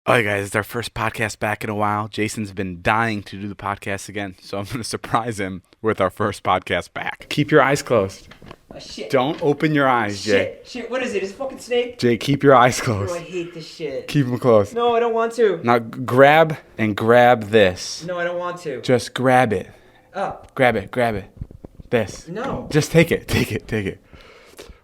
All right, guys, it's our first podcast back in a while. Jason's been dying to do the podcast again, so I'm going to surprise him with our first podcast back. Keep your eyes closed. Oh, shit. Don't open your eyes, Jay. Shit, what is it? Is it a fucking snake? Jay, keep your eyes Oh, closed. I hate this shit. Keep them closed. No, I don't want to. Now grab this. No, I don't want to. Just grab it. Oh. Grab it. This. No. Just take it.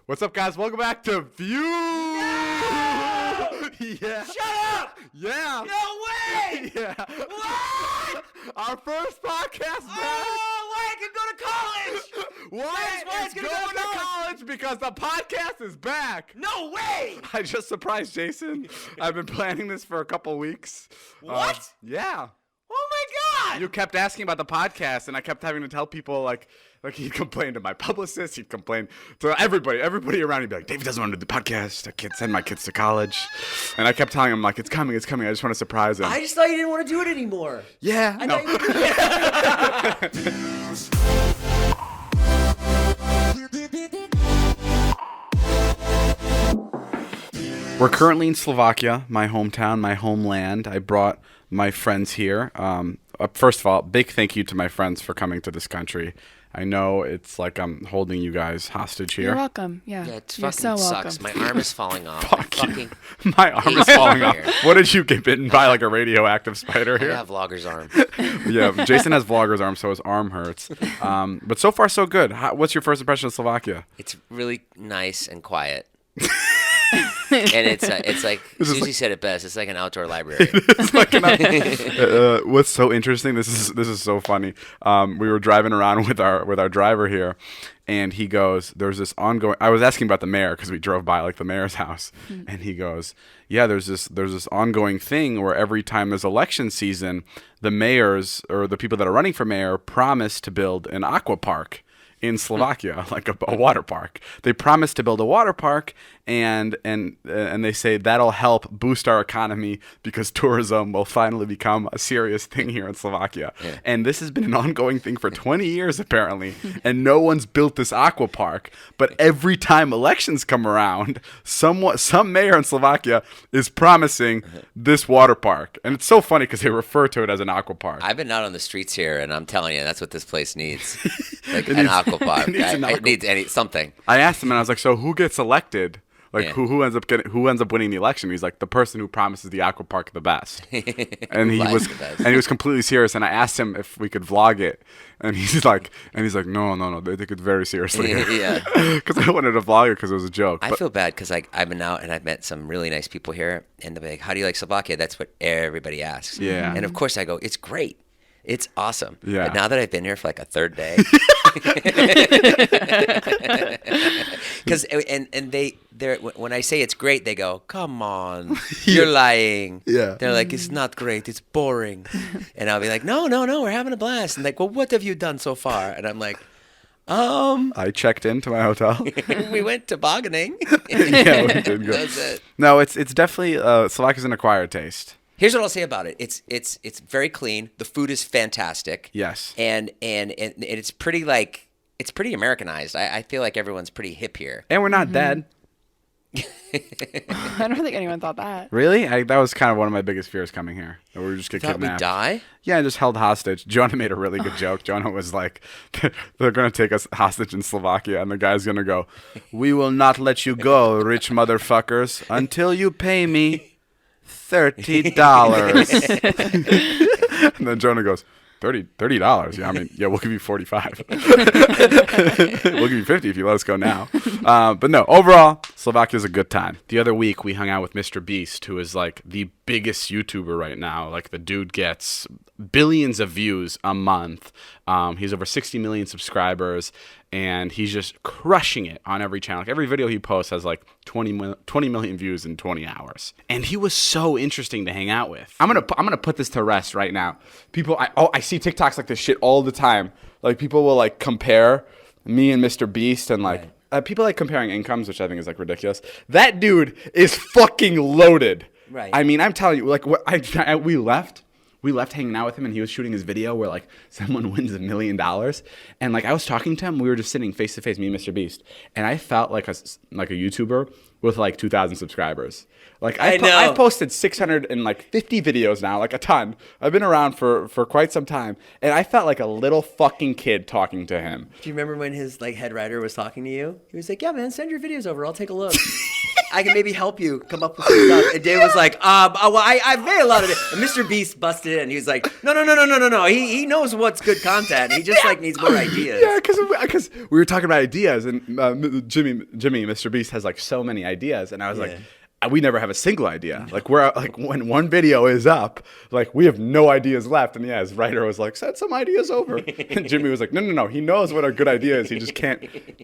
What's up, guys? Welcome back to View. No! Yeah. Shut up! Yeah. No way! Yeah. What? Our first podcast back. Oh, why I can go to college? Why it's it's gonna going go to on? college? Because the podcast is back. No way! I just surprised Jason. I've been planning this for a couple weeks. What? Yeah. Oh my god! You kept asking about the podcast, and I kept having to tell people, like he'd complain to my publicist, he'd complain to everybody around. He'd be like, David doesn't want to do the podcast. I can't send my kids to college. And I kept telling him, like, it's coming. I just want to surprise him. I just thought you didn't want to do it anymore. Yeah. I No. thought We're currently in Slovakia, my hometown, my homeland. I brought my friends here. First of all, big thank you to my friends for coming to this country. I know it's like I'm holding you guys hostage here. You're welcome. Yeah, Yeah, it you're fucking so sucks. welcome. My arm is falling off. Fuck I you. fucking My arm is hate falling being off. here. What did you get bitten by, like a radioactive spider I here? have vlogger's arm. Yeah, Jason has vlogger's arm, so his arm hurts. But so far, so good. What's your first impression of Slovakia? It's really nice and quiet. And it's like Susie said it best. It's like an outdoor library. It's like what's so interesting? This is so funny. We were driving around with our driver here, and he goes, "There's this ongoing." I was asking about the mayor because we drove by like the mayor's house, and he goes, "Yeah, there's this ongoing thing where every time there's election season, the mayors or the people that are running for mayor promise to build an aqua park." In Slovakia, like a water park. They promised to build a water park, and they say that'll help boost our economy because tourism will finally become a serious thing here in Slovakia. Yeah. And this has been an ongoing thing for 20 years apparently, and no one's built this aqua park. But every time elections come around, some mayor in Slovakia is promising this water park, and it's so funny because they refer to it as an aqua park. I've been out on the streets here, and I'm telling you, that's what this place needs. Like an aqua park. It needs something. I asked him, and I was like, "So who gets elected? Like, Yeah. who ends up winning the election?" He's like, "The person who promises the aqua park the best." And he Lies was the best. and he was completely serious. And I asked him if we could vlog it, and he's like, "No, they take it very seriously." Yeah. Because I wanted to vlog it because it was a joke. I But feel bad because like I've been out and I've met some really nice people here, and they're like, "How do you like Slovakia?" That's what everybody asks. Yeah. And of course I go, "It's great. It's awesome." Yeah. But now that I've been here for like a third day, because they're when I say it's great, they go, "Come on, you're lying." Yeah. They're like, "It's not great. It's boring." And I'll be like, "No, we're having a blast." And like, "Well, what have you done so far?" And I'm like, I checked into my hotel. we went tobogganing. Yeah, we did go. That's it. No, it's definitely Slovakia's an acquired taste. Here's what I'll say about it. It's very clean. The food is fantastic. Yes. And it's pretty like it's pretty Americanized. I feel like everyone's pretty hip here. And we're not dead. I don't think anyone thought that. Really? That was kind of one of my biggest fears coming here. That we would just get Thought we kidnapped. die? Yeah, just held hostage. Jonah made a really good joke. Jonah was like, they're going to take us hostage in Slovakia, and the guy's going to go, "We will not let you go, rich motherfuckers, until you pay me $30. And then Jonah goes, $30? Yeah, we'll give you 45. We'll give you 50 if you let us go now. But no, overall, Slovakia's a good time. The other week, we hung out with Mr. Beast, who is like the biggest YouTuber right now. Like, the dude gets billions of views a month. He's over 60 million subscribers, and he's just crushing it on every channel. Like, every video he posts has like 20 million views in 20 hours. And he was so interesting to hang out with. I'm gonna put this to rest right now. People, I see TikToks like this shit all the time. Like, people will like compare me and Mr. Beast, and like people like comparing incomes, which I think is like ridiculous. That dude is fucking loaded. Right. I mean, I'm telling you, like, we we left hanging out with him, and he was shooting his video where like someone wins $1 million, and like I was talking to him, we were just sitting face to face, me and Mr. Beast, and I felt like a YouTuber with like 2,000 subscribers. Like I've posted 650 videos now, like a ton. I've been around for quite some time, and I felt like a little fucking kid talking to him. Do you remember when his like head writer was talking to you? He was like, "Yeah, man, send your videos over. I'll take a look. I can maybe help you come up with some stuff." And Dave was like, well, I've made a lot of it." And Mr. Beast busted in. He was like, "No. He knows what's good content. He just like needs more ideas." Yeah, because we were talking about ideas, and Jimmy, Mr. Beast has like so many ideas, and I was like, we never have a single idea. Like we're like when one video is up, like we have no ideas left. And his writer was like, "Send some ideas over." And Jimmy was like, no. He knows what a good idea is. He just can't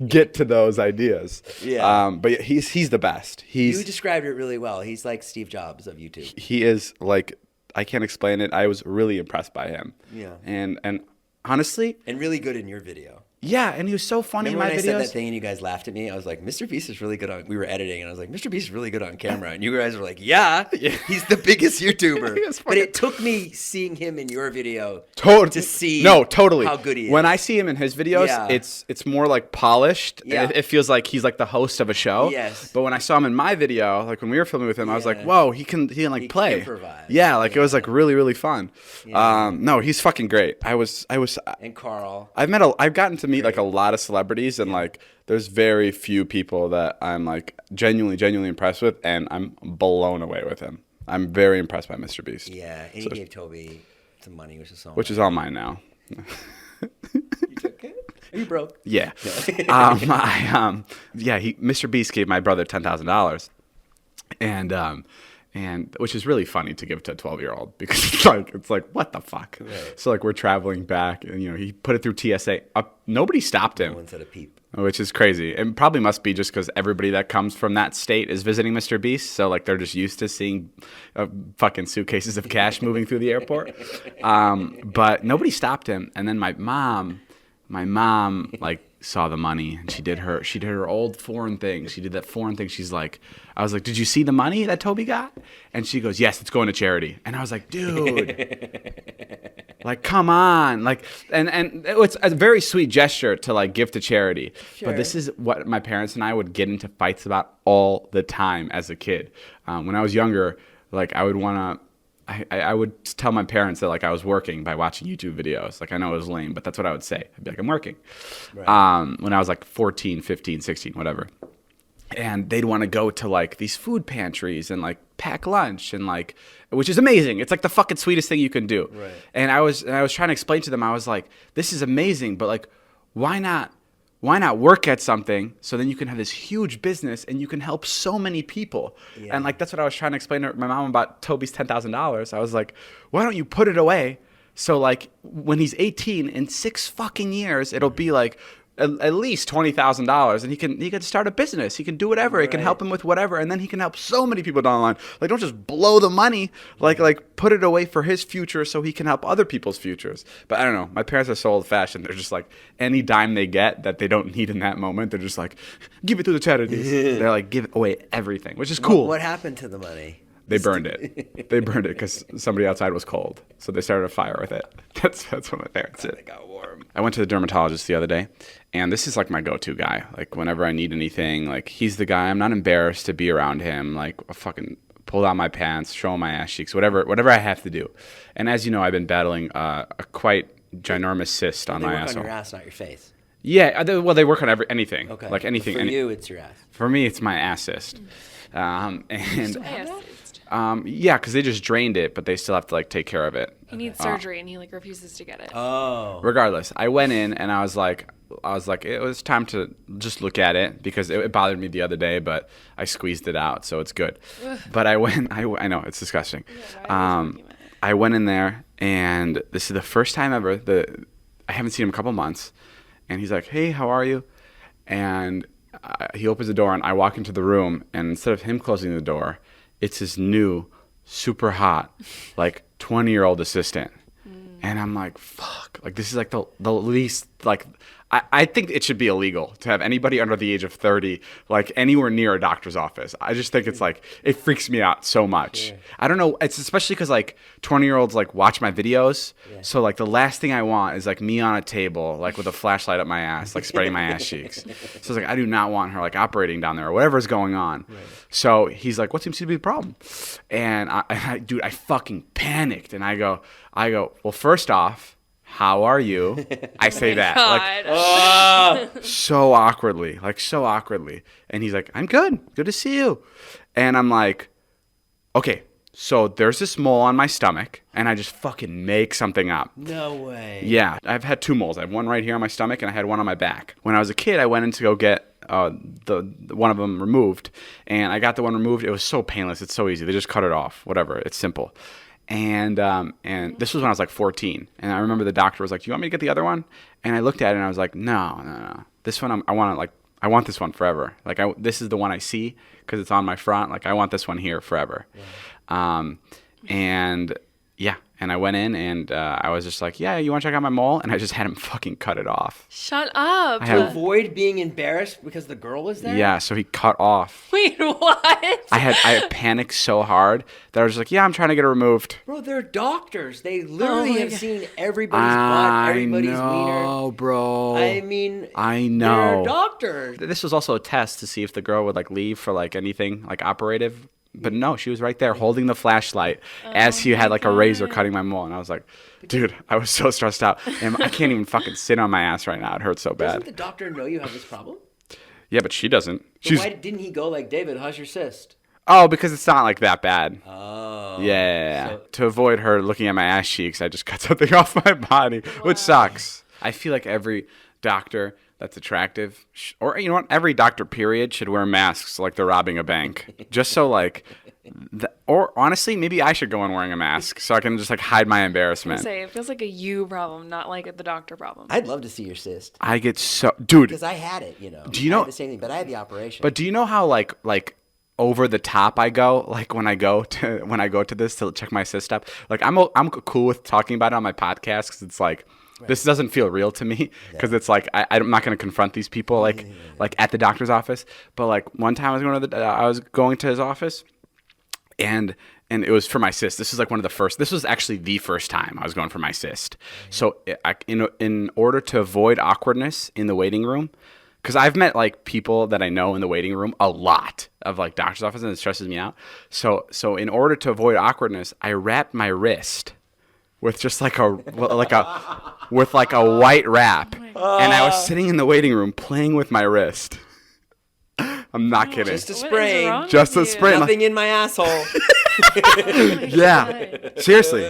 get to those ideas. Yeah. But he's the best. You described it really well. He's like Steve Jobs of YouTube. He is like, I can't explain it. I was really impressed by him. Yeah. And honestly, And really good in your video. yeah, and he was so funny Remember in my when I videos. said that thing and you guys laughed at me? I was like, "Mr. Beast is really good on." We were editing, and I was like, "Mr. Beast is really good on camera," and you guys were like, "Yeah, he's the biggest YouTuber." He is But it took me seeing him in your video to see totally how good he is. When I see him in his videos, Yeah. it's more like polished. Yeah. It feels like he's like the host of a show. Yes. But when I saw him in my video, like when we were filming with him, I was like, whoa, he can like play. improvise. Yeah, like it was like really, really fun. Yeah. No, he's fucking great. And Carl. I've gotten to meet like a lot of celebrities, and like there's very few people that I'm like genuinely impressed with, and I'm blown away with him. I'm very impressed by Mr. Beast. Yeah, and he gave Toby some money, which is so Which is all mine now. You took it? Are you broke? Yeah. Mr. Beast gave my brother $10,000, and which is really funny to give to a 12-year-old because it's like what the fuck. Right. So like we're traveling back, and he put it through TSA. Nobody stopped him. No one said a peep. Which is crazy. And probably must be just because everybody that comes from that state is visiting Mr. Beast. So, like, they're just used to seeing fucking suitcases of cash moving through the airport. But nobody stopped him. And then my mom, like, saw the money. And she did her old foreign thing. She did that foreign thing. She's like, I was like, "Did you see the money that Toby got?" And she goes, "Yes, it's going to charity." And I was like, dude. Like, come on. Like, and it's a very sweet gesture to like give to charity. Sure. But this is what my parents and I would get into fights about all the time as a kid. When I was younger, like I would tell my parents that like I was working by watching YouTube videos. Like I know it was lame, but that's what I would say. I'd be like, "I'm working." Right. When I was like 14, 15, 16, whatever. And they'd want to go to like these food pantries and like pack lunch and like, which is amazing. It's like the fucking sweetest thing you can do. Right. And I was trying to explain to them, I was like, this is amazing, but like, why not work at something so then you can have this huge business and you can help so many people? Yeah. And like, that's what I was trying to explain to my mom about Toby's $10,000. I was like, why don't you put it away? So like when he's 18 in 6 fucking years, it'll be like, at least $20,000, and he can start a business. He can do whatever. Right. It can help him with whatever, and then he can help so many people down the line. Like, don't just blow the money. Like put it away for his future so he can help other people's futures. But I don't know. My parents are so old-fashioned. They're just like any dime they get that they don't need in that moment, they're just like, give it to the charities. They're like, give away everything, which is cool. What happened to the money? They burned it. They burned it because somebody outside was cold, so they started a fire with it. That's what my parents did. They got warm. I went to the dermatologist the other day, and this is like my go-to guy. Like whenever I need anything, like he's the guy. I'm not embarrassed to be around him. Like I fucking pull down my pants, show him my ass cheeks, whatever I have to do. And as you know, I've been battling a quite ginormous cyst on my asshole. They work on your ass, not your face. Yeah, they work on anything. Okay. Like anything. But for you, it's your ass. For me, it's my ass cyst. Yeah, because they just drained it, but they still have to like take care of it. He needs surgery, and he like refuses to get it. Oh. Regardless, I went in and I was like, it was time to just look at it because it bothered me the other day, but I squeezed it out, so it's good. But I know it's disgusting. Yeah, I went in there, and this is the first time ever I haven't seen him in a couple months, and he's like, "Hey, how are you?" And he opens the door, and I walk into the room, and instead of him closing the door, it's his new, super hot, like 20-year-old assistant. And I'm like, fuck. Like, this is like the least, like, I think it should be illegal to have anybody under the age of 30 like anywhere near a doctor's office. I just think it's like it freaks me out so much. I don't know. It's especially because like 20-year-olds like watch my videos. So like the last thing I want is like me on a table like with a flashlight up my ass, like spraying my ass cheeks. So it's like I do not want her like operating down there or whatever's going on. So he's like, "What seems to be the problem?" And dude, I fucking panicked, and I go, "Well, first off, how are you?" I say that like so awkwardly. And he's like, "I'm good. Good to see you." And I'm like, "Okay, so there's this mole on my stomach," and I just fucking make something up. No way. Yeah, I've had 2 moles. I have one right here on my stomach, and I had one on my back. When I was a kid, I went in to go get the one of them removed, and I got the one removed. It was so painless. It's so easy. They just cut it off. Whatever. It's simple. And this was when I was like 14, and I remember the doctor was like, "Do you want me to get the other one?" And I looked at it and I was like, "No. This one I want this one forever. Like this is the one I see because it's on my front. Like I want this one here forever." And yeah, and I went in and I was just like, "Yeah, you want to check out my mole?" And I just had him fucking cut it off. Shut up. To avoid being embarrassed because the girl was there? Yeah, so he cut off. Wait, what? I had panicked so hard that I was just like, "Yeah, I'm trying to get it removed." Bro, they're doctors. They literally my have God. seen everybody's butt, everybody's wiener. know, bro. I mean, I know. they're doctors. This was also a test to see if the girl would like leave for like anything like operative. But no, she was right there holding the flashlight as he had like a razor cutting my mole. And I was like, dude, I was so stressed out. And I can't even fucking sit on my ass right now. It hurts so Doesn't bad. the doctor know you have this problem? Yeah, but she doesn't. So why didn't he go like, "David, how's your cyst?" Oh, because it's not like that bad. Oh. Yeah. So- To avoid her looking at my ass cheeks, I just cut something off my body, which sucks. I feel like every doctor that's attractive, or you know what, every doctor period should wear masks like they're robbing a bank, just so like, or honestly, maybe I should go in wearing a mask so I can just like hide my embarrassment. Say it feels like a you problem, not like the doctor problem. I'd love to see your cyst. I get so, dude. Because I had it, you know. Do you know- I had the same thing, but I had the operation. But do you know how like over the top I go, like when I go to this to check my cyst up? Like I'm cool with talking about it on my podcast because it's like. This doesn't feel real to me because it's like I'm not going to confront these people like at the doctor's office. But like one time I was going to his office, and it was for my cyst. This is like one of the first. This was actually the first time I was going for my cyst. So in order to avoid awkwardness in the waiting room, because I've met like people that I know in the waiting room a lot of like doctor's offices, and it stresses me out. So in order to avoid awkwardness, I wrapped my wrist with just like a white wrap, and I was sitting in the waiting room playing with my wrist. I'm not kidding. Just a What is sprain. wrong Just with a you? sprain. Nothing in my asshole. Yeah, seriously.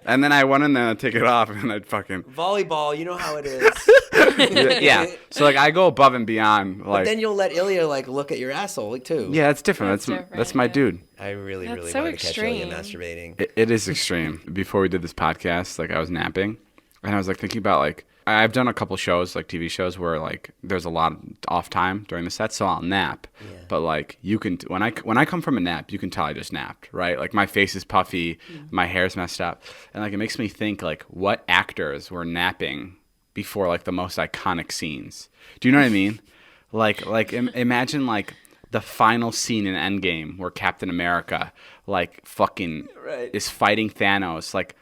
And then I went in there and take it off, and I'd fucking Volleyball, you know how it is. yeah. So like I go above and beyond. Like Then you'll let Ilya like look at your asshole like, too. yeah, it's different. That's That's different, my yeah. dude. I really, That's really so wanted to catch Ilya extreme. masturbating. It is extreme. Before we did this podcast, like I was napping, and I was like thinking about like I've done a couple shows, like TV shows, where like there's a lot of off time during the set, so I'll nap. Yeah. But like you can when I come from a nap, you can tell I just napped, right? Like my face is puffy, my hair's messed up, and like it makes me think like what actors were napping before like the most iconic scenes. Do you know what I mean? Imagine like the final scene in Endgame where Captain America like fucking Right. is fighting Thanos. Like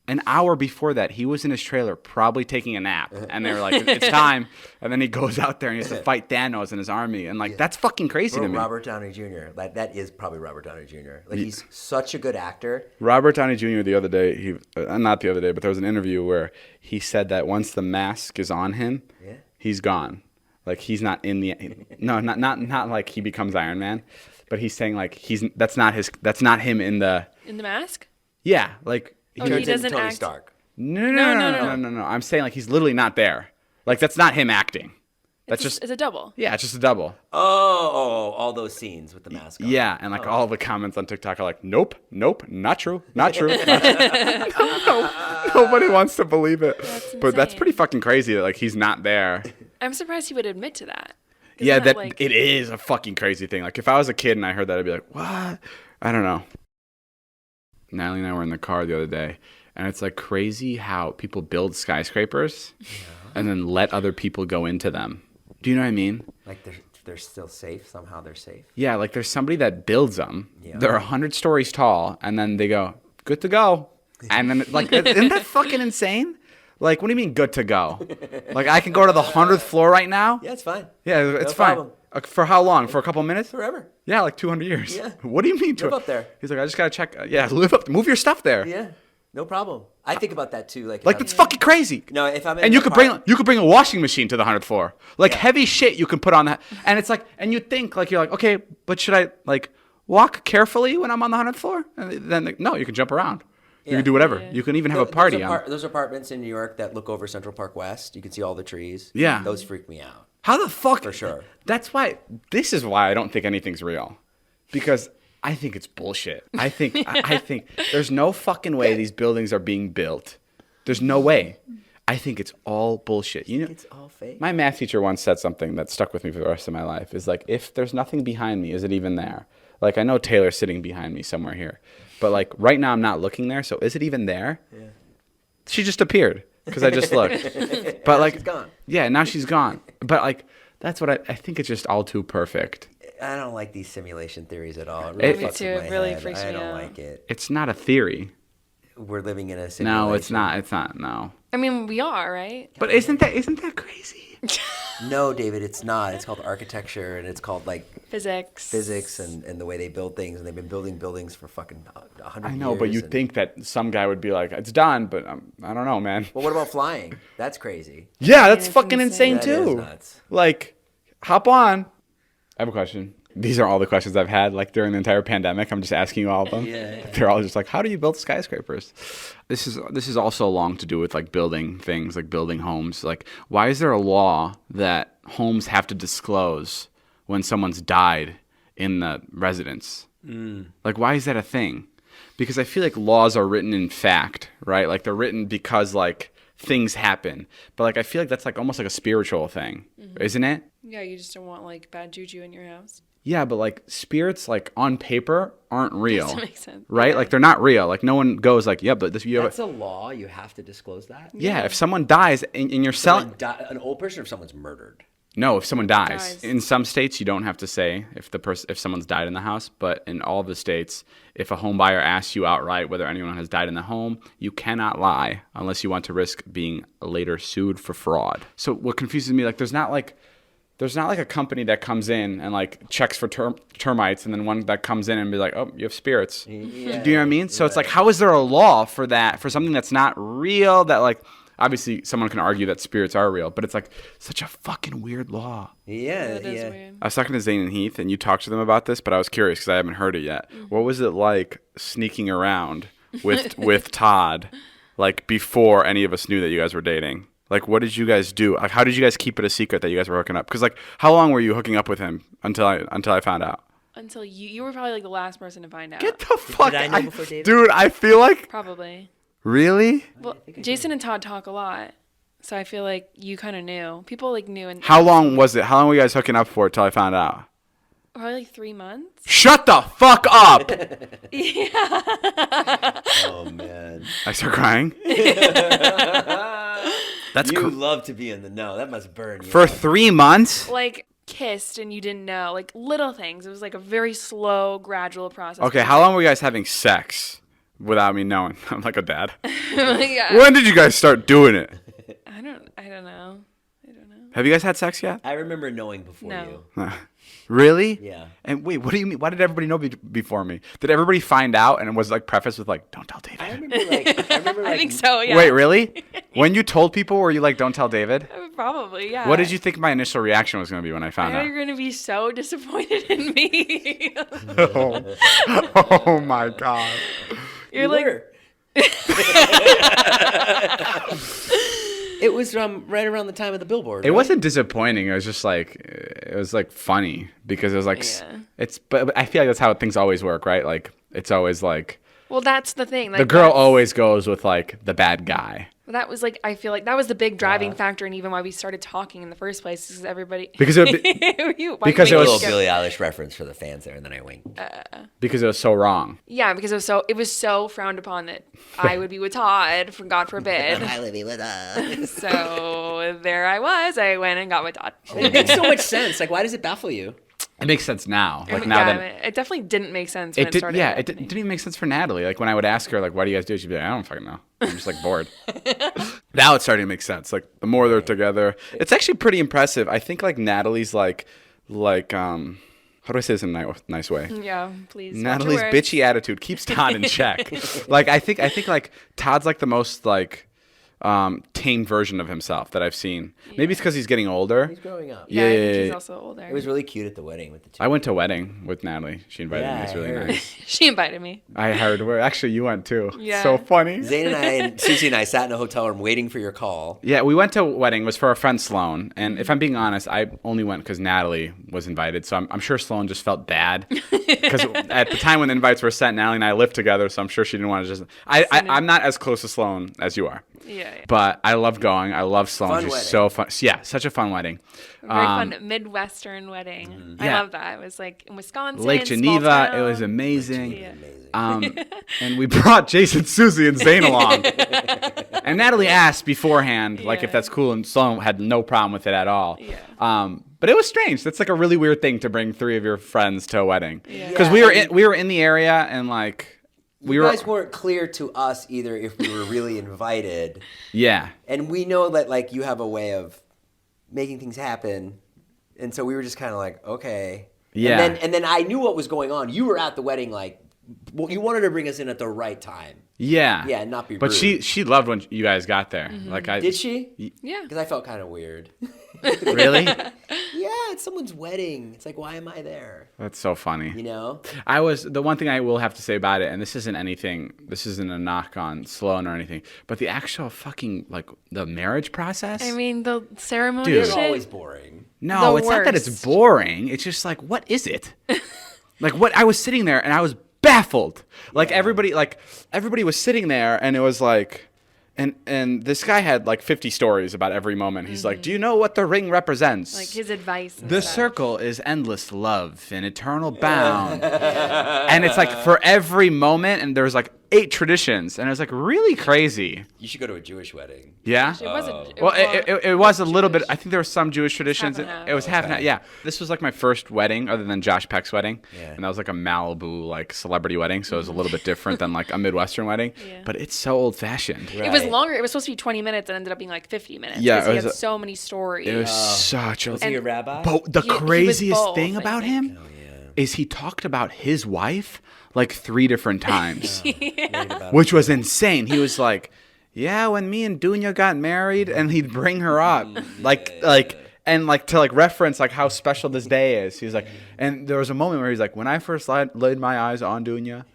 an hour before that, he was in his trailer probably taking a nap, and they were like, "It's time." And then he goes out there and he has to fight Thanos and his army, and like that's fucking crazy Bro, to me. Robert Downey Jr. That is probably Robert Downey Jr. Like, he's such a good actor. Robert Downey Jr. the other day, not the other day, but there was an interview where he said that once the mask is on him, Yeah. he's gone. Like he's not in the not like he becomes Iron Man, but he's saying like that's not him in the In the mask? yeah like Oh, Turns he into doesn't Tony act. Stark. no. I'm saying like he's literally not there. Like that's not him acting. That's just It's a double. yeah, it's just a double. Oh, all those scenes with the mask on. Yeah, and like all the comments on TikTok are like, nope, not true, not true. Not true. Nobody wants to believe it. But that's insane. pretty fucking crazy that like he's not there. I'm surprised he would admit to that. Isn't Yeah, that like, it is a fucking crazy thing. Like if I was a kid and I heard that, I'd be like, what? I don't know. Natalie and I were in the car the other day, and it's like crazy how people build skyscrapers and then let other people go into them. Do you know what I mean? Like they're still safe. Somehow they're safe. Yeah, like there's somebody that builds them. Yeah. They're 100 stories tall, and then they go, good to go. And then, like, isn't that fucking insane? Like, what do you mean good to go? Like, I can go to the 100th floor right now? Yeah, it's fine. Yeah, it's No fine. problem. For how long? For a couple minutes? Forever. Yeah, like 200 years. Yeah. What do you mean? Live up there. He's like, I just got to check. Yeah, live up. Move your stuff there. Yeah, no problem. I think about that too. Like, Like, that's fucking crazy. No, if I'm in and an you could bring apartment- a washing machine to the 100th floor. Like, Yeah. heavy shit you can put on that. And it's like, and you think, like, you're like, okay, but should I, like, walk carefully when I'm on the 100th floor? And then, like, no, you can jump around. You Yeah. can do whatever. Yeah. You can even have a party Those apartments in New York that look over Central Park West, you can see all the trees. Yeah. Those freak me out. How the fuck? For sure. This is why I don't think anything's real. Because I think it's bullshit. I think there's no fucking way these buildings are being built. There's no way. I think it's all bullshit. You know, It's all fake. my math teacher once said something that stuck with me for the rest of my life. Is like, if there's nothing behind me, is it even there? Like, I know Taylor's sitting behind me somewhere here. But, like, right now I'm not looking there, so is it even there? Yeah. She just appeared because I just looked. But, like, She's gone. Yeah, now she's gone. But, like, that's what I think it's just all too perfect. I don't like these simulation theories at all. It Me really fucks too. with It my really head. freaks I me don't out. like it. It's not a theory. We're living in a simulation. No, it's not. It's not. No. I mean, we are, right? But isn't that crazy? No, David, it's not. It's called architecture, and it's called like Physics. and the way they build things, and they've been building buildings for fucking 100 years. I know, but you'd and- think that some guy would be like, "It's done," but I don't know, man. Well, what about flying? That's crazy. Yeah, that's it's fucking insane insane. That is too. nuts. Like, hop on. I have a question. These are all the questions I've had like during the entire pandemic. I'm just asking you all of them. Yeah. They're all just like, how do you build skyscrapers? This is also long to do with like building things, like building homes. Like, why is there a law that homes have to disclose when someone's died in the residence? Like, why is that a thing? Because I feel like laws are written in fact, right? Like, they're written because like things happen. But like, I feel like that's like almost like a spiritual thing, isn't it? Yeah, you just don't want like bad juju in your house. Yeah, but like spirits, like on paper, aren't real, Doesn't make sense. right? Yeah. like they're not real. Like no one goes like, yeah, but this you have. That's a law. You have to disclose that. Yeah, if someone dies and you're selling, An old person, or if someone's murdered. no, if someone dies. Dies. In some states, you don't have to say if someone's died in the house, but in all the states, if a home buyer asks you outright whether anyone has died in the home, you cannot lie unless you want to risk being later sued for fraud. So what confuses me, like there's not like a company that comes in and like checks for termites, and then one that comes in and be like, oh, you have spirits. Yeah. Do you know what I mean? So it's like, how is there a law for that, for something that's not real? That like, obviously someone can argue that spirits are real, but it's like such a fucking weird law. Yeah, That is yeah. weird. I was talking to Zane and Heath, and you talked to them about this, but I was curious because I haven't heard it yet. What was it like sneaking around with Todd, like before any of us knew that you guys were dating? Like, what did you guys do? Like, how did you guys keep it a secret that you guys were hooking up? Because, like, how long were you hooking up with him until I found out? Until you were probably like the last person to find out. Get the fuck I know before David? Dude, I feel like... Probably. Really? Well, Jason and Todd talk a lot, so I feel like you kind of knew. People like knew. And How long was it? How long were you guys hooking up for until I found out? Probably like 3 months. Shut the fuck up! Oh man. I start crying. That's You cool. love to be in the know. That must burn you. For 3 months? Like kissed and you didn't know, like little things. It was like a very slow, gradual process. Okay, how long were you guys having sex without me knowing? I'm like a dad. Yeah. When did you guys start doing it? I don't know. Have you guys had sex yet? I remember knowing before No. you. Really? Yeah. And wait, what do you mean? Why did everybody know before me? Did everybody find out and it was like prefaced with like, don't tell David? I remember like I think so. Yeah. Wait, really? When you told people, were you like, don't tell David? Probably. Yeah. What did you think my initial reaction was going to be when I I found know out? you're gonna be so disappointed in me. Oh my God. You're like, were. It was right around the time of the billboard. It right? wasn't disappointing. It was just like, it was like funny because it was like, Yeah. but I feel like that's how things always work, right? Like, it's always like, well, that's the thing. Like, the girl that's- always goes with like the bad guy. But that was like, I feel like that was the big driving factor, and even why we started talking in the first place, is everybody. Because it, because it A was little Billie Eilish reference for the fans there, and then I winked. because it was so wrong. Yeah, because it was so frowned upon that I would be with Todd, for God forbid. I would be with us. So there I was. I went and got with Todd. It makes so much sense. Like, why does it baffle you? It makes sense now. Like Yeah, now that it definitely didn't make sense when it it did, started. yeah, it happening. didn't even make sense for Natalie. Like when I would ask her, like, "Why do you guys do it?" She'd be like, "I don't fucking know. I'm just like bored." Now it's starting to make sense. Like the more they're together, it's actually pretty impressive. I think like Natalie's like how do I say this in a nice way? Yeah, please. watch your Natalie's words. bitchy attitude keeps Todd in check. Like I think like Todd's like the most like tame version of himself that I've seen. Maybe it's because he's getting older. He's growing up. Yeah, I think Yeah. he's also older. It was really cute at the wedding with the two. I went to a wedding with Natalie. She invited me. Yeah, It's I really heard. nice. She invited me. I heard where actually you went too. Yeah. So funny. Zane and I and Susie and I sat in a hotel room waiting for your call. Yeah, we went to a wedding. It was for our friend Sloan. And if I'm being honest, I only went because Natalie was invited. So I'm sure Sloan just felt bad. Because at the time when the invites were sent, Natalie and I lived together. So I'm sure she didn't want to just... I'm not as close to Sloan as you are. Yeah. But I love going. I love Sloan. Fun She's wedding. so fun. Yeah, such a fun wedding. Very fun Midwestern wedding. I Yeah. love that. It was like in Wisconsin. Lake small Geneva. town. It was amazing. Yeah. And we brought Jason, Susie, and Zane along. And Natalie asked beforehand, like, if Yeah. that's cool, and Sloan had no problem with it at all. Yeah. But it was strange. That's like a really weird thing to bring 3 of your friends to a wedding. Yeah. Because we were in the area, and like You guys weren't clear to us either if we were really invited. yeah. And we know that like you have a way of making things happen. And so we were just kind of like, okay. Yeah. And then I knew what was going on. You were at the wedding like well, you wanted to bring us in at the right time. Yeah. Yeah, and not be But rude. she loved when you guys got there. Like Did she? Yeah. Because I felt kind of weird. Really? Yeah, it's someone's wedding. It's like, why am I there? That's so funny. You know? The one thing I will have to say about it, and this isn't a knock on Sloan or anything, but the actual fucking, like, the marriage process. I mean, the ceremony Dude. It's shit. always boring. No, the it's not that it's worst. boring. It's just like, what is it? Like, what? I was sitting there and I was baffled. Like, everybody was sitting there and it was like, and this guy had like 50 stories about every moment. He's like, do you know what the ring represents? Like his advice. And The stuff. circle is endless love and eternal bound. And it's like for every moment, and there's like 8 traditions, and it was like really crazy. You should go to a Jewish wedding. Yeah? It wasn't. Well, it was a little bit. I think there were some Jewish traditions. half and half. It was half and half. Yeah. This was like my first wedding, other than Josh Peck's wedding, Yeah. and that was like a Malibu like celebrity wedding, so it was a little bit different than like a Midwestern wedding. Yeah. But it's so old fashioned. Right. It was longer. It was supposed to be 20 minutes and ended up being like 50 minutes. Yeah, because it he was had a- so many stories. It was such a. Was he a rabbi? But the He was craziest both, thing I about think. him is he talked about his wife like 3 different times, which was insane. He was like, "Yeah, when me and Dunya got married," and he'd bring her up, and to reference like how special this day is. He's like, and there was a moment where he's like, "When I first laid my eyes on Dunya,"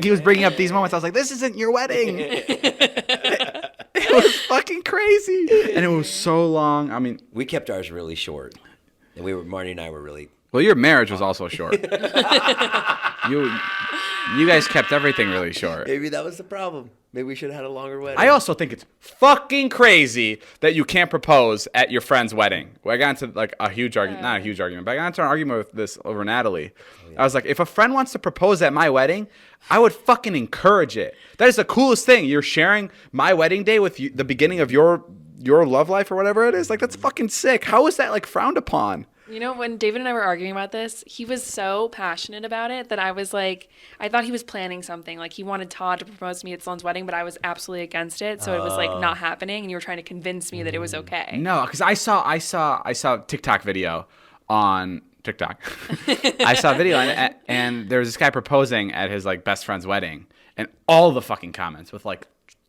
he was bringing up these moments. I was like, "This isn't your wedding." It was fucking crazy, and it was so long. I mean, We kept ours really short. And Marty and I were really... well, your marriage was also short. You guys kept everything really short. Maybe that was the problem. Maybe we should have had a longer wedding. I also think it's fucking crazy that you can't propose at your friend's wedding. Well, I got into like a huge argument, not a huge argument, but I got into an argument with this over Natalie. I was like, if a friend wants to propose at my wedding, I would fucking encourage it. That is the coolest thing. You're sharing my wedding day with you, the beginning of your love life or whatever it is. Like, that's fucking sick. How is that like frowned upon? You know, when David and I were arguing about this, he was so passionate about it that I was like, I thought he was planning something. Like, he wanted Todd to propose to me at Sloan's wedding, but I was absolutely against it. So it was like not happening, and you were trying to convince me that it was okay. No, because I saw TikTok video on TikTok. I saw a video and there was this guy proposing at his like best friend's wedding, and all the fucking comments with like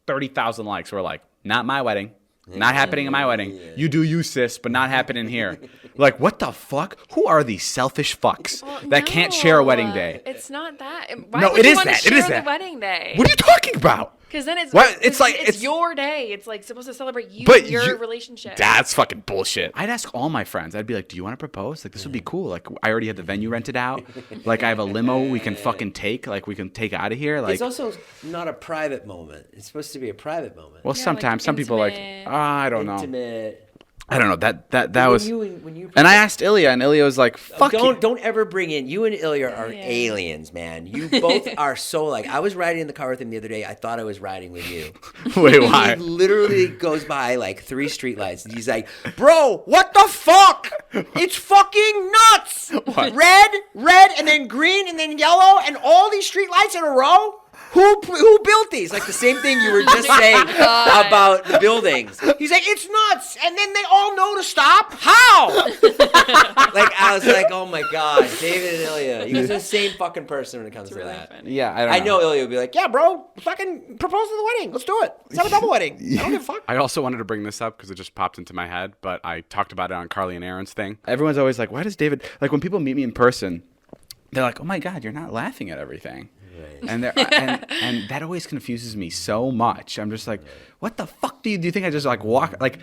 30,000 likes were like, "Not my wedding. Not happening in my wedding. You do you, sis, but not happening here." Like, what the fuck? Who are these selfish fucks that can't share a wedding day? It's not that. Why No, would it you is want that. to It is share that. the wedding day? What are you talking about? Because then it's What? It's like- it's it's- your day. It's like supposed to celebrate you But and your you- relationship. That's fucking bullshit. I'd ask all my friends. I'd be like, do you want to propose? Like, this would be cool. Like, I already have the venue rented out. Like, I have a limo we can fucking take. Like, we can take out of here. Like, It's also not a private moment. It's supposed to be a private moment. well, Yeah, sometimes like some people are like, intimate. I don't know. Intimate. I don't know. That When was. when you And I asked Ilya, and Ilya was like, fuck you. don't ever bring in you and Ilya are aliens, man. You both are so like. I was riding in the car with him the other day. I thought I was riding with you. Wait, why? He literally goes by like 3 streetlights, and he's like, "Bro, what the fuck? It's fucking nuts! What? Red, and then green, and then yellow, and all these streetlights in a row." Who built these? Like the same thing you were just saying about the buildings. He's like, it's nuts, and then they all know to stop. How? Like I was like, oh my god, David and Ilya, you guys are the same fucking person when it comes to really that. funny. Yeah, I don't I know. know Ilya would be like, yeah, bro, fucking propose to the wedding. Let's do it. Let's have a double wedding. I don't give a fuck. I also wanted to bring this up because it just popped into my head, but I talked about it on Carly and Aaron's thing. Everyone's always like, why does David, like when people meet me in person, they're like, oh my God, you're not laughing at everything. Right. And, and that always confuses me so much. I'm just like, what the fuck do you think I just like walk, like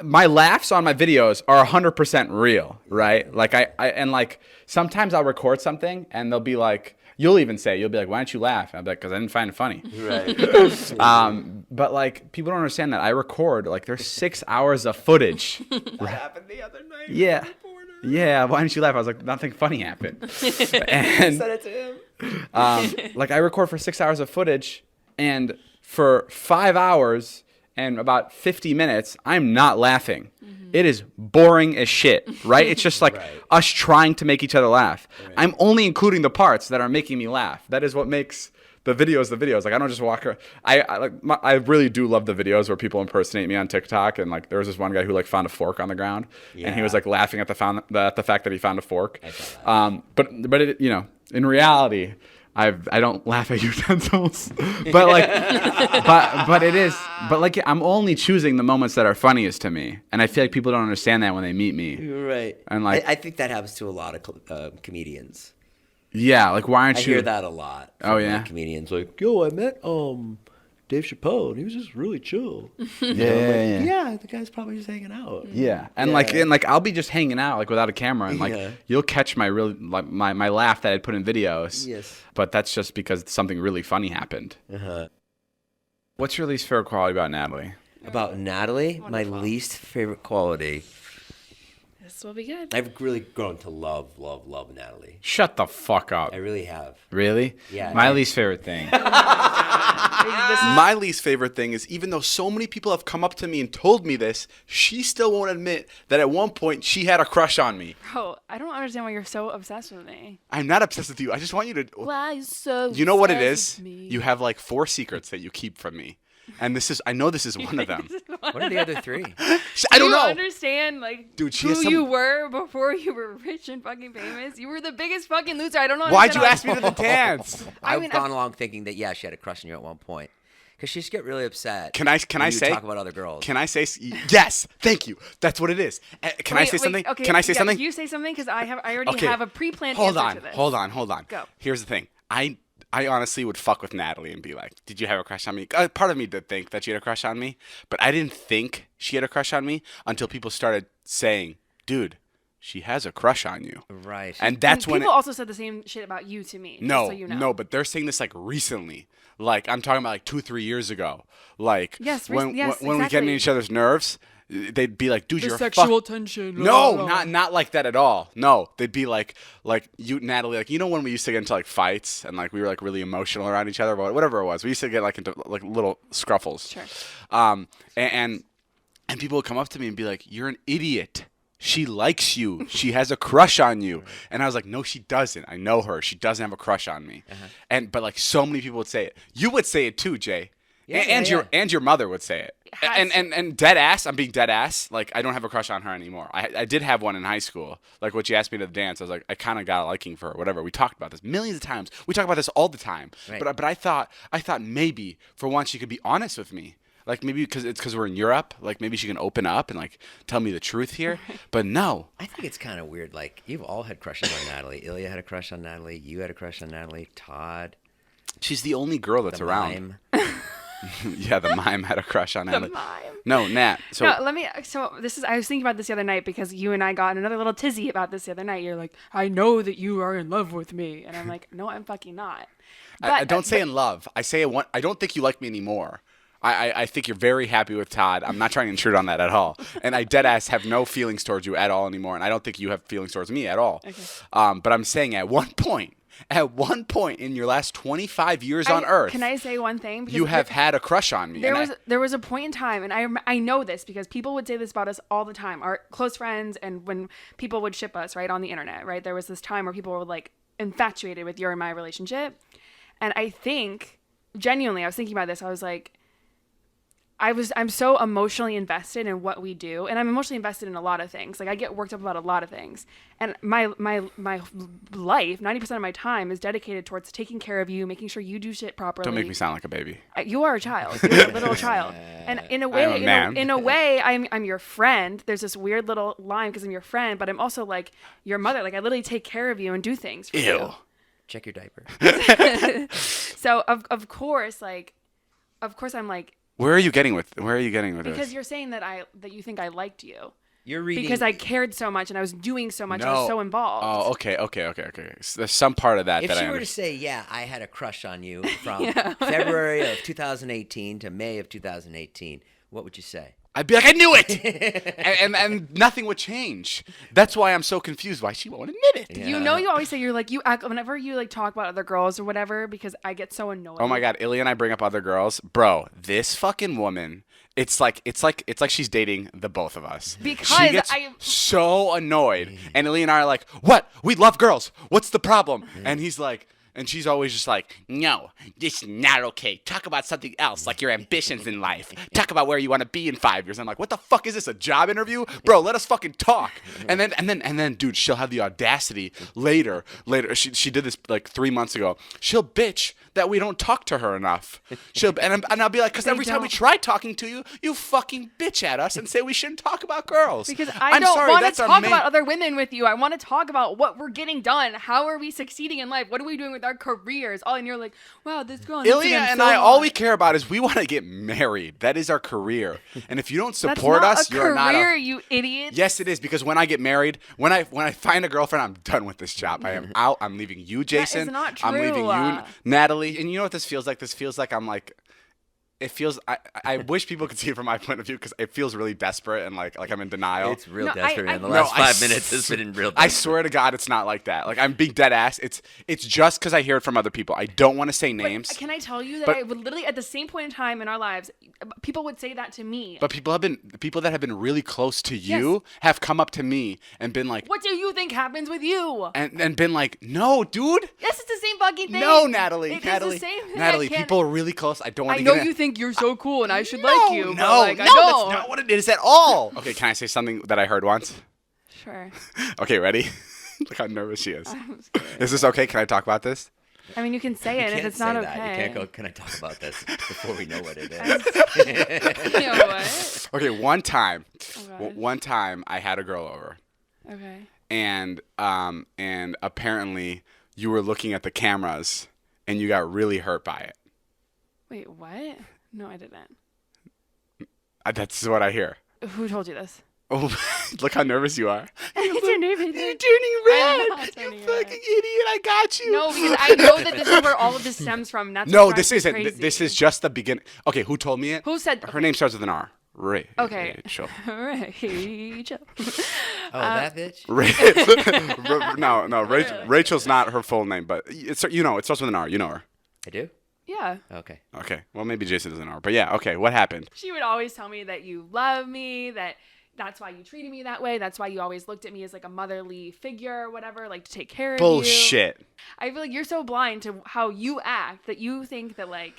my laughs on my videos are 100% real, right? Like I and like sometimes I'll record something and they'll be like, you'll be like, why don't you laugh? And I'll be like, because I didn't find it funny. Right. But like people don't understand that I record like there's 6 hours of footage. That happened the other night. Yeah. Yeah, why didn't you laugh? I was like, nothing funny happened. And Said it to him. like I record for 6 hours of footage, and for 5 hours and about 50 minutes, I'm not laughing. It is boring as shit, right? It's just like us trying to make each other laugh. I'm only including the parts that are making me laugh. That is what makes the videos. Like I don't just walk around. I really do love the videos where people impersonate me on TikTok. And like there was this one guy who like found a fork on the ground, and he was like laughing at the fact that he found a fork. But it, you know, in reality, I don't laugh at utensils. But like, but it is. But like I'm only choosing the moments that are funniest to me, and I feel like people don't understand that when they meet me. You're right. And like, I think that happens to a lot of comedians. yeah, like why aren't I you? hear that a lot. Oh, from, yeah? like, comedians like, yo, I met Dave Chappelle, and he was just really chill. Yeah. Yeah, the guy's probably just hanging out. Yeah, and Yeah. like I'll be just hanging out like without a camera, and like Yeah. you'll catch my real like my laugh that I'd put in videos. Yes. But that's just because something really funny happened. Uh-huh. What's your least favorite quality about Natalie? About Natalie, Wonderful. my least favorite quality. This will be good. I've really grown to love Natalie. Shut the fuck up. I really have. Really? Yeah. My least favorite thing. My least favorite thing is even though so many people have come up to me and told me this, she still won't admit that at one point she had a crush on me. Bro, I don't understand why you're so obsessed with me. I'm not obsessed with you. I just want you to. Why are you so You know what it obsessed is? with me? You have like 4 secrets that you keep from me. And I know this is one of them. What are the other 3? I don't Do you know. understand, like, Dude, she who has some- you were before you were rich and fucking famous? You were the biggest fucking loser. I don't know. Why'd you ask me to the dance? I've mean, gone along thinking that, yeah, she had a crush on you at one point. Because she just get really upset. Can I when you say? talk about other girls. Can I say? Yes. Thank you. That's what it is. Can I say something? Okay, Can I say yeah, something? You say something because I already Okay. have a pre-planned Hold answer on. to this. Hold on. Go. Here's the thing. I honestly would fuck with Natalie and be like, did you have a crush on me? Part of me did think that she had a crush on me, but I didn't think she had a crush on me until people started saying, dude, she has a crush on you. Right. And that's when people also said the same shit about you to me. No, just so you know. no, but they're saying this like recently. Like I'm talking about like 2-3 years ago. Like Yes, when yes, when we get in exactly. each other's nerves, they'd be like, dude, The you're sexual fuck. tension. No, not like that at all. No, they'd be like you, Natalie, like you know when we used to get into like fights and like we were like really emotional around each other, whatever it was. We used to get like into like little scruffles. Sure. And people would come up to me and be like, "You're an idiot. She likes you. She has a crush on you." And I was like, "No, she doesn't. I know her. She doesn't have a crush on me." But like so many people would say it. You would say it too, Jay. And your mother would say it. And dead ass, I'm being dead ass. Like I don't have a crush on her anymore. I did have one in high school. Like when she asked me to dance, I was like, I kind of got a liking for her. Whatever. We talked about this millions of times. We talk about this all the time. Right. But I thought maybe for once she could be honest with me. Like maybe because we're in Europe. Like maybe she can open up and like tell me the truth here. But no. I think it's kind of weird. Like, you've all had crushes on Natalie. Ilya had a crush on Natalie. You had a crush on Natalie. Todd. She's the only girl that's The around. mime. Yeah, the mime had a crush on The Natalie. mime. No, Nat. So No, let me. So this is. I was thinking about this the other night because you and I got in another little tizzy about this the other night. You're like, I know that you are in love with me, and I'm like, no, I'm fucking not. I don't say in love. I say I don't think you like me anymore. I think you're very happy with Todd. I'm not trying to intrude on that at all. And I dead ass have no feelings towards you at all anymore. And I don't think you have feelings towards me at all. Okay. But I'm saying at one point in your last 25 years on Earth, Can I say one thing? Because you have had a crush on me. There was a point in time, and I know this because people would say this about us all the time, our close friends, and when people would ship us, right, on the internet, right? There was this time where people were like infatuated with your and my relationship. And I think, genuinely, I was thinking about this. I was like, I'm so emotionally invested in what we do, and I'm emotionally invested in a lot of things. Like I get worked up about a lot of things, and my life, 90% of my time is dedicated towards taking care of you, making sure you do shit properly. Don't make me sound like a baby. You are a child. You're a little child, and in a way, in a way, I'm your friend. There's this weird little line because I'm your friend, but I'm also like your mother. Like I literally take care of you and do things for you. Check your diaper. So of course I'm like. Where are you getting with this? Because you're saying that you think I liked you. You're reading because I cared so much and I was doing so much. I was so involved. Oh, okay. So there's some part of that if that she I were to understand. say, yeah, I had a crush on you from February of 2018 to May of 2018, what would you say? I'd be like, I knew it, and nothing would change. That's why I'm so confused. Why she won't admit it? Yeah. You know, you always say you act whenever you like talk about other girls or whatever because I get so annoyed. Oh my God, Illy and I bring up other girls, bro. This fucking woman. It's like she's dating the both of us. Because she gets so annoyed, and Illy and I are like, "What? We love girls. What's the problem?" And he's like. And she's always just like, no, this is not okay. Talk about something else, like your ambitions in life. Talk about where you want to be in 5 years. I'm like, what the fuck is this, a job interview? Bro, let us fucking talk. And then, dude, she'll have the audacity later. She did this like 3 months ago. She'll bitch that we don't talk to her enough. And I'll be like, because every time we try talking to you, you fucking bitch at us and say we shouldn't talk about girls. Because I don't want to talk about other women with you. I want to talk about what we're getting done. How are we succeeding in life? What are we doing with our careers? And you're like, wow, this girl. Ilya and I, all we care about is we want to get married. That is our career. And if you don't support us, you're not a career, you idiot. Yes, it is, because when I get married, when I find a girlfriend, I'm done with this job. I am out. I'm leaving you, Jason. That is not true. I'm leaving you, Natalie. And you know what this feels like? This feels like I'm like. It feels. I wish people could see it from my point of view because it feels really desperate and like I'm in denial. It's real desperate, man. The last 5 minutes has been real desperate. I swear to God, it's not like that. Like I'm being dead ass. It's just because I hear it from other people. I don't want to say names. But can I tell you that I would literally at the same point in time in our lives, people would say that to me. But people that have been really close to you have come up to me and been like, "What do you think happens with you?" And been like, "No, dude. Yes, it's the same fucking thing. No, Natalie. It's Natalie. the same thing. Natalie. People are really close. I don't want to. I know you think you're so cool and I should like you. No, but like, I no, don't. that's not what it is at all. Okay, can I say something that I heard once? Sure. Okay, ready? Look how nervous she is. Is this okay? Can I talk about this? I mean, you can say it if it's not okay. You can't go, can I talk about this before we know what it is? You know what? Okay, one time Oh, I had a girl over. Okay. And apparently you were looking at the cameras and you got really hurt by it. Wait, what? No, I didn't. That's what I hear. Who told you this? Oh, look how nervous you are. You're nervous. You're turning red. I'm not You turning fucking red. idiot. I got you. No, because I know that this is where all of this stems from. That's No, what this drives me isn't. crazy. This is just the beginning. Okay, who told me it? Who said? Her name starts with an R. Ray. Okay. Rachel. Rachel. Oh, that bitch? No. Rachel's not her full name, but it starts with an R. You know her. I do? Yeah. Okay. Okay. Well, maybe Jason doesn't know her, but yeah. Okay. What happened? She would always tell me that you love me, that's why you treated me that way. That's why you always looked at me as like a motherly figure or whatever, like to take care of you. Bullshit. I feel like you're so blind to how you act that you think that like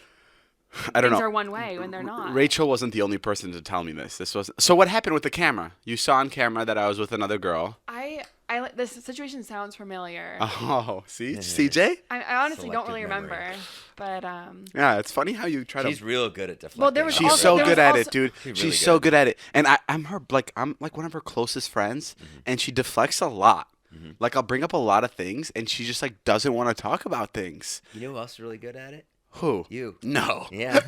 I don't things know. are one way when they're not. Rachel wasn't the only person to tell me this. So what happened with the camera? You saw on camera that I was with another girl. I this situation sounds familiar. Oh, see, CJ? I honestly don't really Selective memory. remember, but Yeah, it's funny how you try She's to. real good at deflecting. Well, there was She's also- so good at it, also- dude. She's She's really so good. good at it, and I'm like one of her closest friends, and she deflects a lot. Like I'll bring up a lot of things, and she just like doesn't want to talk about things. You know who else is really good at it? Who? You. No. Yeah.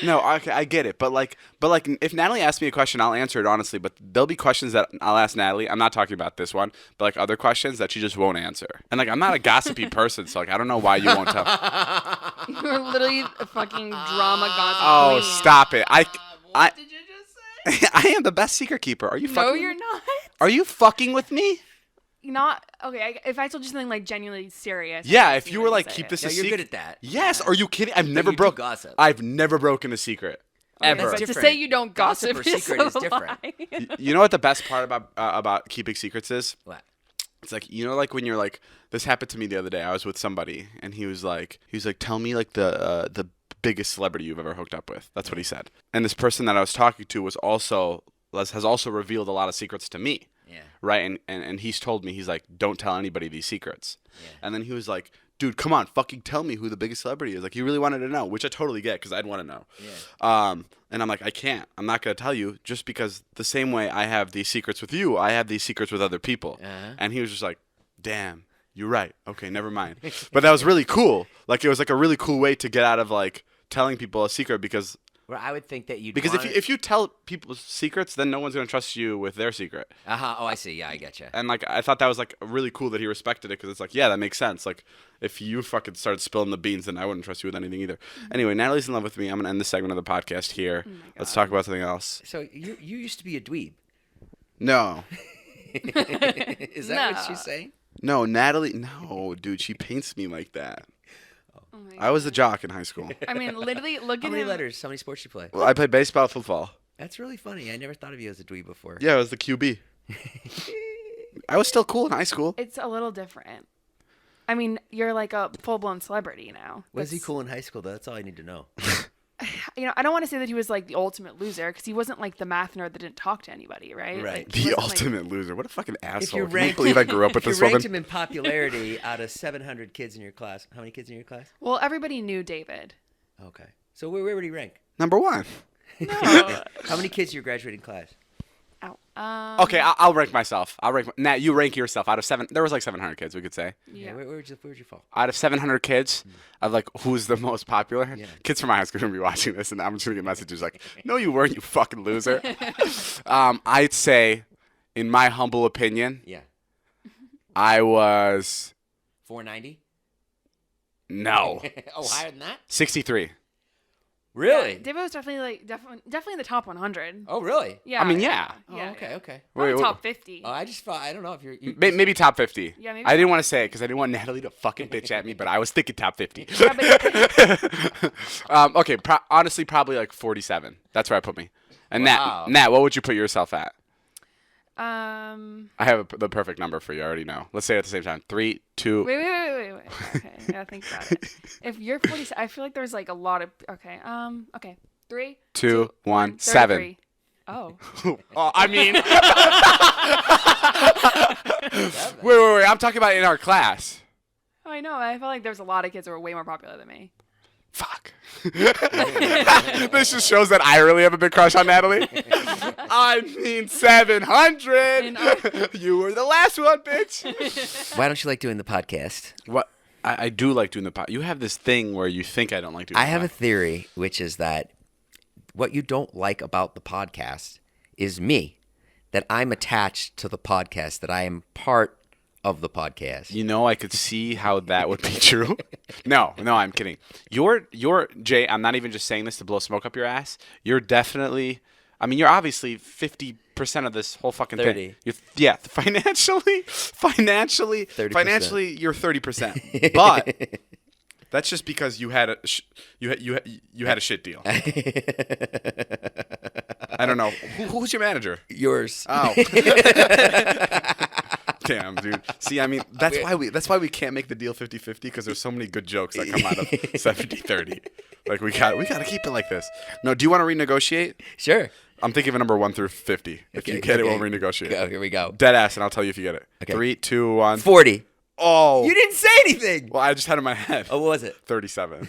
No, okay, I get it. But like, if Natalie asks me a question, I'll answer it honestly. But there'll be questions that I'll ask Natalie. I'm not talking about this one, but like other questions that she just won't answer. And like, I'm not a gossipy person, so like, I don't know why you won't tell. You're literally a fucking drama gossip Oh, queen. stop it! What did you just say? I am the best secret keeper. Are you fucking? No, you're not. Are you fucking with me? Not okay. If I told you something like genuinely serious. Yeah, I if see you why were like, say keep it. this No, a you're secret. good at that. Yes. Are you kidding? I've But never you do broke. gossip. I've never broken a secret. That's Ever. But to different. say you don't Gossip gossip, or secret is different. You know what the best part about keeping secrets is? What? It's like, you know, like when you're like, this happened to me the other day. I was with somebody and he was like, tell me like the biggest celebrity you've ever hooked up with. That's what he said. And this person that I was talking to has also revealed a lot of secrets to me. Yeah. Right. And he's told me, he's like, don't tell anybody these secrets. Yeah. And then he was like, dude, come on, fucking tell me who the biggest celebrity is. Like, he really wanted to know, which I totally get because I'd want to know. Yeah. And I'm like, I can't. I'm not going to tell you just because the same way I have these secrets with you, I have these secrets with other people. Uh-huh. And he was just like, damn, you're right. Okay, never mind. But that was really cool. Like, it was like a really cool way to get out of like telling people a secret because Well, I would think that you'd Because want if you tell people secrets, then no one's gonna trust you with their secret. Oh, I see. Yeah, I get you. And like I thought that was like really cool that he respected it because it's like, yeah, that makes sense. Like if you fucking started spilling the beans, then I wouldn't trust you with anything either. Anyway, Natalie's in love with me. I'm gonna end this segment of the podcast here. Let's talk about something else. So you used to be a dweeb. No, Is that what No. you're saying? no, Natalie. No, dude, she paints me like that. Oh my I was a jock in high school. I mean, literally, look How at many him. letters? How many sports you play? Well, I played baseball, football. That's really funny. I never thought of you as a dweeb before. Yeah, I was the QB. I was still cool in high school. It's a little different. I mean, you're like a full-blown celebrity now. Was he That's- cool in high school, though? That's all I need to know. You know, I don't want to say that he was like the ultimate loser because he wasn't like the math nerd that didn't talk to anybody, right? Right. Like, he The wasn't, like- ultimate loser. What a fucking asshole. you Can you ranked- believe I grew up with If this you ranked woman? him in popularity out of 700 kids in your class, how many kids in your class? Well, everybody knew David. Okay. So where would he rank? Number one. No. How many kids in your graduating class? Ow. Okay, I'll rank myself. Nat, you rank yourself out of 7. There was like 700 kids, we could say. Yeah. Where'd you fall? Out of 700 kids, of like who's the most popular? Yeah. Kids from my high school are gonna be watching this, and I'm just gonna get messages like, "No, you weren't, you fucking loser." I'd say, in my humble opinion, Yeah. I was 490? no Oh, higher than that? 63. Really? Yeah, David was definitely in the top 100. Oh, really? Yeah. I mean, yeah. Oh, okay, okay. Probably Wait, top 50. Oh, I just thought, I don't know if you're... Maybe top 50. Yeah, maybe I didn't top want to say it because I didn't want Natalie to fucking bitch at me, but I was thinking top 50. Yeah, but Okay, honestly, probably like 47. That's where I put me. And Wow. Nat, what would you put yourself at? I I have the perfect number for you. I already know. Let's say it at the same time. 3, 2. wait. Okay, I gotta think about it. If you're 47, I feel like there's like a lot of okay. 3, 2, 1, 7. 33. Oh. Oh, I mean, wait. I'm talking about in our class. Oh, I know. I felt like there's a lot of kids who are way more popular than me. Fuck. This just shows that I really have a big crush on Natalie. I mean, 700. In our- You were the last one, bitch. Why don't you like doing the podcast? What? I do like doing the podcast. You have this thing where you think I don't like doing the I have a podcast. theory, which is that what you don't like about the podcast is me, that I'm attached to the podcast, that I am part of the podcast. You know, I could see how that would be true. No, I'm kidding. You're Jay. I'm not even just saying this to blow smoke up your ass. You're definitely. I mean, you're obviously 50% of this whole fucking 30. thing. Yeah, financially, 30%. you're 30%. But that's just because you had a you had a shit deal. I don't know. Who's your manager? Yours. Oh. Damn, dude. See, I mean, that's why we can't make the deal 50-50 because there's so many good jokes that come out of 70-30. Like we got to keep it like this. No, do you want to renegotiate? Sure. I'm thinking of a number 1 through 50. If you get it, we'll renegotiate. Go, here we go. Dead ass, and I'll tell you if you get it. Okay. 3, 2, 1. 40. Oh. You didn't say anything. Well, I just had it in my head. Oh, what was it? 37.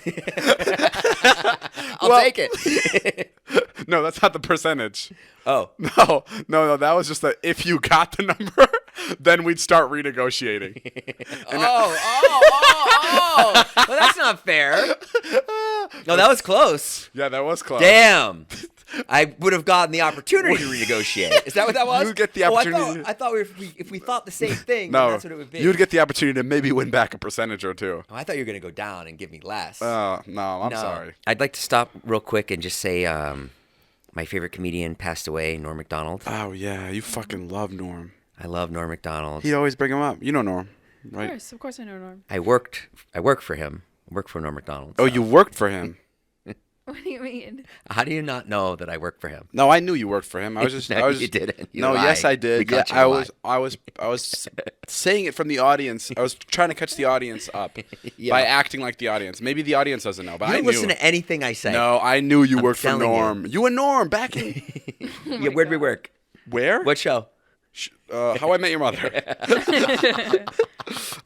I'll take it. No, that's not the percentage. Oh. No. That was just that if you got the number, then we'd start renegotiating. Oh. Well, that's not fair. No, that was close. Yeah, that was close. Damn. I would have gotten the opportunity to renegotiate. Is that what that was? You get the opportunity. I thought if we thought the same thing, No, then that's what it would be. you'd get the opportunity to maybe win back a percentage or two. Oh, I thought you were going to go down and give me less. No, I'm No. sorry. I'd like to stop real quick and just say my favorite comedian passed away, Norm Macdonald. Oh, yeah, you fucking love Norm. I love Norm Macdonald. He'd always bring him up. You know Norm, right? Of course I know Norm. I worked for him. I worked for Norm Macdonald. Oh, you worked for him. What do you mean? How do you not know that I worked for him? No, I knew you worked for him. I was just. No, I was you just, didn't. You No, lied. yes, I We did. Yeah, caught you in a lie. I was saying it from the audience. I was trying to catch the audience up Yeah. by acting like the audience. Maybe the audience doesn't know, but You I don't knew. listen to anything I say. No, I knew you worked for telling you. Norm. You and Norm back in Yeah, where'd we work? where? What show? How I Met Your Mother.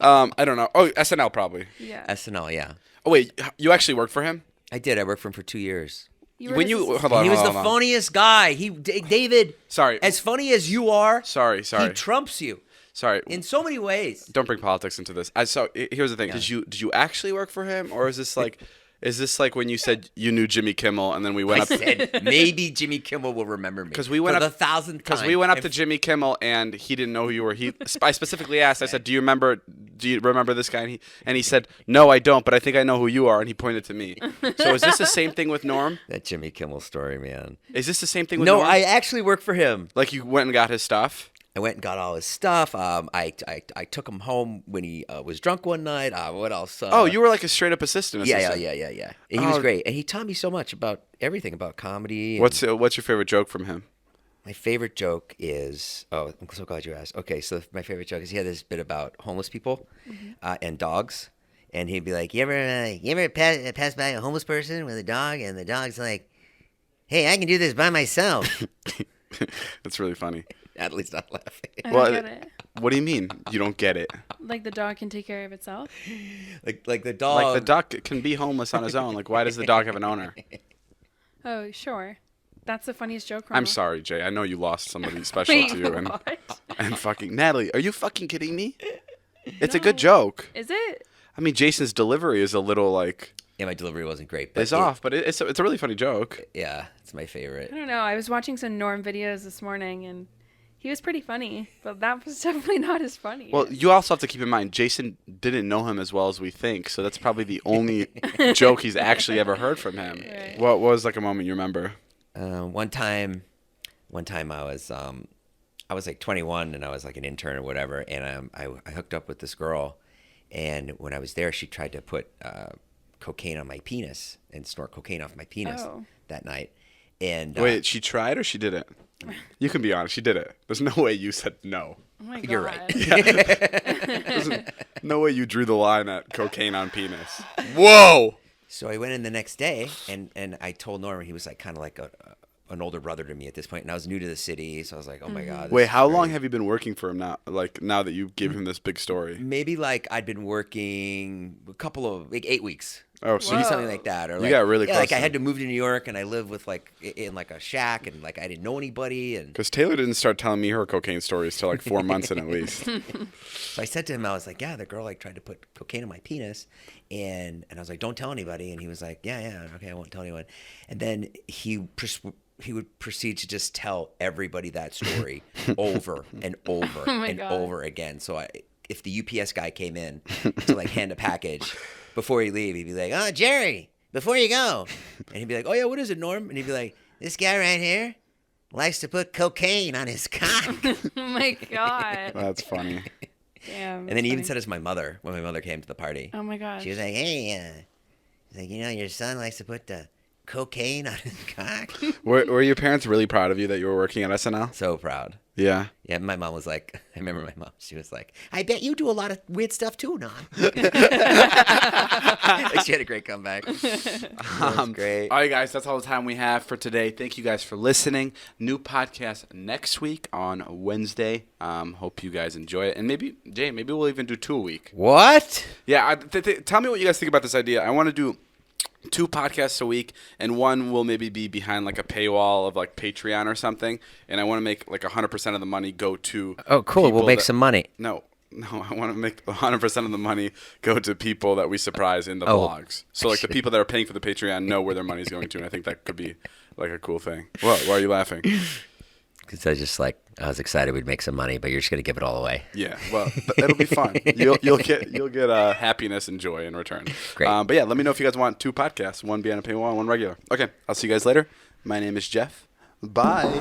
I don't know. Oh, SNL probably. Yeah. SNL, yeah. Oh wait, you actually worked for him? I did. I worked for him for 2 years. were When his you assistant. hold on, He was hold the on, hold on. funniest guy. David, Sorry. as funny as you are, Sorry. he trumps you Sorry. in so many ways. Don't bring politics into this. Here's the thing. Did you actually work for him, or is this like when you said you knew Jimmy Kimmel and then we went I up said maybe Jimmy Kimmel will remember me. 'Cause we went for up- the 1,000th time. because we went up to Jimmy Kimmel and he didn't know who you were. I specifically asked. I said, "Do you remember this guy?" And he said, "No, I don't, but I think I know who you are." And he pointed to me. So is this the same thing with Norm? That Jimmy Kimmel story, man. Is this the same thing with No, Norm? I actually worked for him. Like you went and got his stuff. I went and got all his stuff. I took him home when he was drunk one night. What else? Oh, you were like a straight up assistant. Yeah. assistant. And he was Oh. great, and he taught me so much about everything, about comedy. and- What's your favorite joke from him? My favorite joke is, I'm so glad you asked. Okay, so my favorite joke is he had this bit about homeless people and dogs. And he'd be like, you ever pass by a homeless person with a dog? And the dog's like, hey, I can do this by myself. That's really funny. Natalie's not laughing. I Well, don't get it. What do you mean? You don't get it? Like the dog can take care of itself. Like the dog. Like the dog can be homeless on his own. Like why does the dog have an owner? Oh, sure. That's the funniest joke. From I'm sorry, Jay. I know you lost somebody special Wait, to you, and what? fucking Natalie. Are you fucking kidding me? It's a No. good joke. Is it? I mean, Jason's delivery is a little like Yeah, my delivery wasn't great. But it's off, but it's a really funny joke. Yeah, it's my favorite. I don't know. I was watching some Norm videos this morning, and he was pretty funny, but that was definitely not as funny. Well, you also have to keep in mind Jason didn't know him as well as we think, so that's probably the only joke he's actually ever heard from him. Right. What was like a moment you remember? One time I was like 21 and I was like an intern or whatever, and I hooked up with this girl, and when I was there, she tried to put cocaine on my penis and snort cocaine off my penis Oh. that night. And Wait, she tried or she did it? You can be honest. She did it. There's no way you said no. Oh my God. You're right. No way you drew the line at cocaine on penis. Whoa! So I went in the next day, and I told Norman, he was like kind of like an older brother to me at this point, and I was new to the city, so I was like, oh my God. this Wait, is how long great. have you been working for him now? Like now that you gave him this big story? Maybe like I'd been working a couple of like 8 weeks. Oh, so Maybe Whoa. something like that, or You like, got really yeah, close like I to had him. to move to New York, and I lived with like in like a shack, and like I didn't know anybody, and because Taylor didn't start telling me her cocaine stories till like 4 months in at least. so I said to him, I was like, yeah, the girl like tried to put cocaine in my penis, and I was like, don't tell anybody, and he was like, yeah, okay, I won't tell anyone, and then he would proceed to just tell everybody that story over and over Oh my and God. over again. So if the UPS guy came in to like hand a package before he leave, he'd be like, oh, Jerry, before you go. And he'd be like, oh yeah, what is it, Norm? And he'd be like, this guy right here likes to put cocaine on his cock. Oh my God. That's funny. Damn. And then he even that's said it to my mother when my mother came to the party. funny. Oh my God. She was like, hey, he's like, your son likes to put the cocaine on his cock. Were your parents really proud of you that you were working at SNL? So proud. Yeah. Yeah, my mom was like, I remember my mom, she was like, I bet you do a lot of weird stuff too, Nom. Like, she had a great comeback. That was great. All right, guys, that's all the time we have for today. Thank you guys for listening. New podcast next week on Wednesday. Hope you guys enjoy it. And maybe, Jay, maybe we'll even do 2 a week. What? Yeah, tell me what you guys think about this idea. I want to do 2 podcasts a week, and one will maybe be behind like a paywall of like Patreon or something. And I want to make like 100% of the money go to. Oh, cool. We'll people make that- some money. No, I want to make 100% of the money go to people that we surprise in the Oh, vlogs. So like the people that are paying for the Patreon know where their money's going to, and I think that could be like a cool thing. What? Why are you laughing? Because I was excited we'd make some money, but you're just gonna give it all away. Yeah, well, it'll be fun. You'll get happiness and joy in return. Great. But yeah, let me know if you guys want 2 podcasts, one behind a paywall, one regular. Okay, I'll see you guys later. My name is Jeff. Bye.